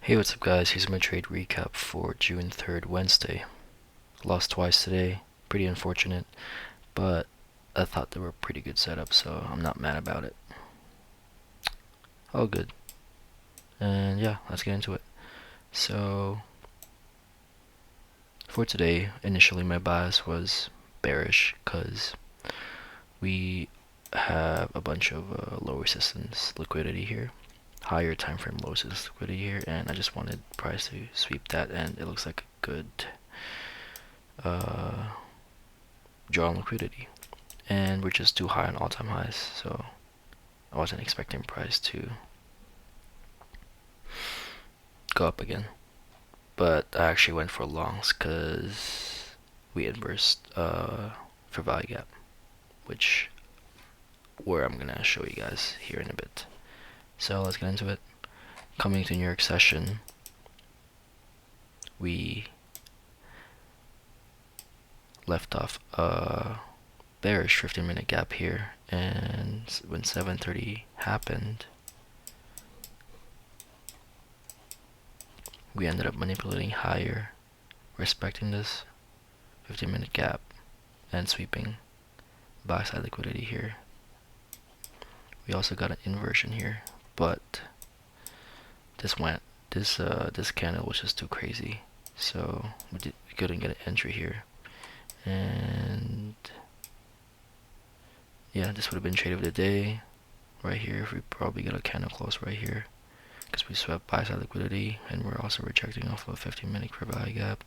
Hey, what's up guys? Here's my trade recap for June 3rd, Wednesday. Lost twice today, pretty unfortunate, but I thought they were a pretty good setup, so I'm not mad about it. All good. And yeah, let's get into it. So, for today, initially my bias was bearish, because we have a bunch of low resistance liquidity here. Higher time frame low resistance liquidity here, and I just wanted price to sweep that, and it looks like a good uh, draw on liquidity. And we're just too high on all-time highs, so I wasn't expecting price to go up again. But I actually went for longs because we inversed for value gap, which where I'm gonna show you guys here in a bit. So let's get into it. Coming to New York session, we left off a bearish 15-minute gap here, and when 7:30 happened, we ended up manipulating higher, respecting this 15-minute gap and sweeping buy side liquidity here. We also got an inversion here, but this candle was just too crazy, so we couldn't get an entry here. And yeah, this would have been trade of the day right here if we probably got a candle close right here, because we swept buy side liquidity, and we're also rejecting off of a 15-minute fair value gap,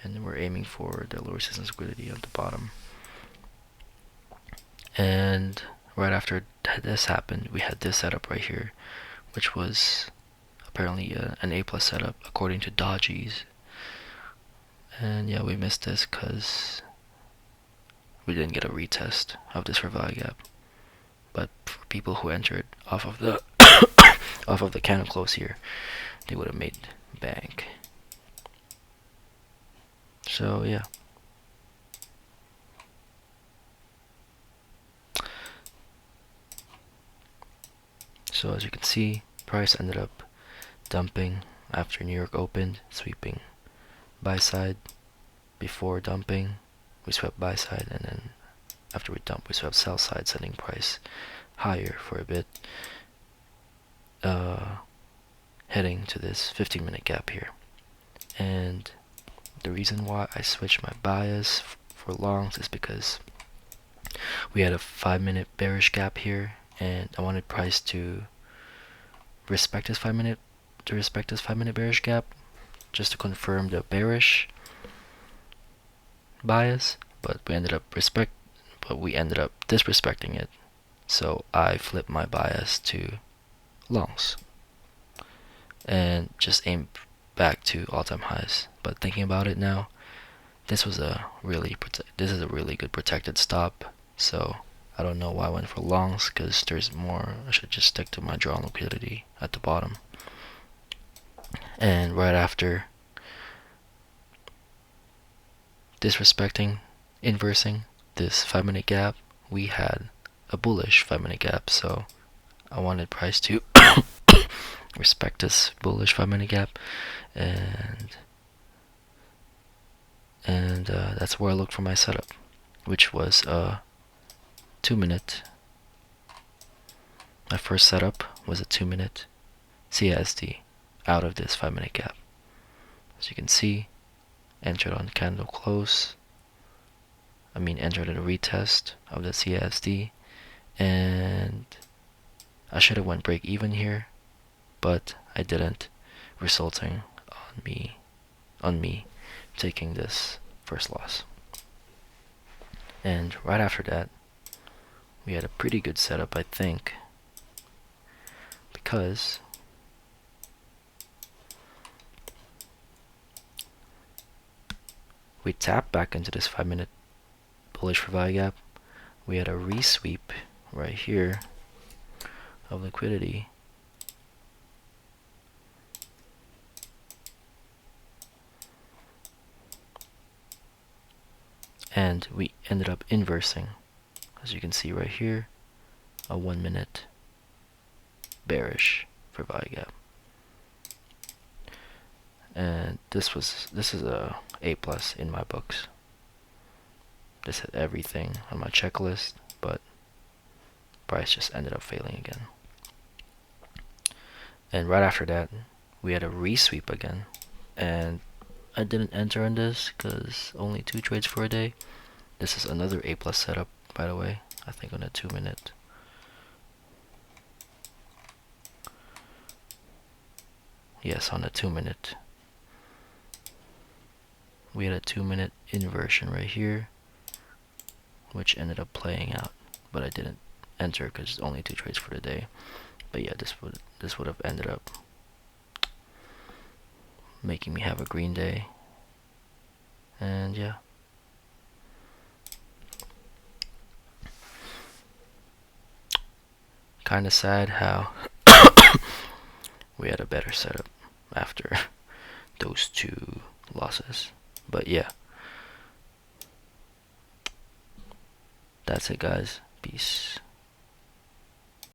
and we're aiming for the low resistance liquidity at the bottom. And right after this happened, we had this setup right here, which was apparently an A+ setup according to Dodgies. And yeah, we missed this because we didn't get a retest of this fair value gap. But for people who entered off of the off of the candle close here, they would have made bank. So yeah. So as you can see, price ended up dumping after New York opened, sweeping buy side. Before dumping, we swept buy side, and then after we dumped, we swept sell side, sending price higher for a bit, heading to this 15-minute gap here. And the reason why I switched my bias for longs is because we had a 5-minute bearish gap here, and I wanted price to respect this 5-minute bearish gap, just to confirm the bearish bias, but we ended up disrespecting it. So I flipped my bias to longs and just aimed back to all-time highs. But thinking about it now, this is a really good protected stop. So I don't know why I went for longs, because there's more. I should just stick to my draw on liquidity at the bottom. And right after disrespecting, inversing this 5-minute gap, we had a bullish 5-minute gap. So I wanted price to respect this bullish 5-minute gap, and that's where I looked for my setup, which was a 2-minute. My first setup was a 2-minute CSD out of this 5-minute gap. As you can see, entered on candle close. Entered in a retest of the CSD, and I should have went break even here, but I didn't, resulting on me taking this first loss. And right after that, we had a pretty good setup, I think, because we tapped back into this 5-minute bullish for value gap. We had a resweep right here of liquidity, and we ended up inversing, as you can see right here, a 1-minute bearish for value gap. And this is a A+ in my books. This had everything on my checklist, but price just ended up failing again. And right after that, we had a resweep again, and I didn't enter on this because only 2 trades for a day. This is another A+ setup, by the way. I think on a 2-minute. Yes, on a 2-minute. We had a 2-minute inversion right here, which ended up playing out, but I didn't enter because it's only 2 trades for the day. But yeah, this would have ended up making me have a green day. And yeah. Kinda sad how we had a better setup after those 2 losses. But yeah. That's it, guys. Peace.